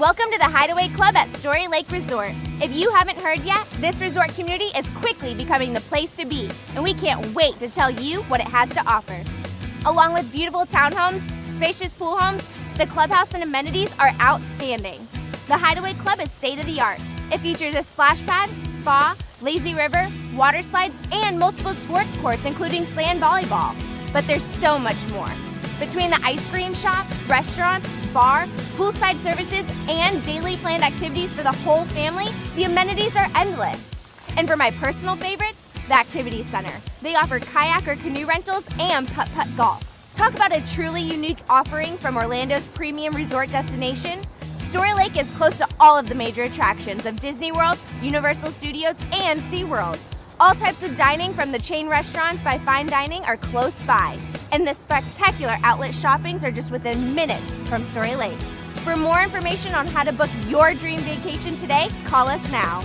Welcome to the Hideaway Club at Storey Lake Resort. If you haven't heard yet, this resort community is quickly becoming the place to be, and we can't wait to tell you what it has to offer. Along with beautiful townhomes, spacious pool homes, the clubhouse and amenities are outstanding. The Hideaway Club is state-of-the-art. It features a splash pad, spa, lazy river, water slides, and multiple sports courts, including sand volleyball. But there's so much more. Between the ice cream shop, restaurants, bar, poolside services, and daily planned activities for the whole family, the amenities are endless. And for my personal favorites, the Activity Center. They offer kayak or canoe rentals and putt-putt golf. Talk about a truly unique offering from Orlando's premium resort destination. Storey Lake is close to all of the major attractions of Disney World, Universal Studios, and SeaWorld. All types of dining from the chain restaurants by fine dining are close by. And the spectacular outlet shoppings are just within minutes from Storey Lake. For more information on how to book your dream vacation today, call us now.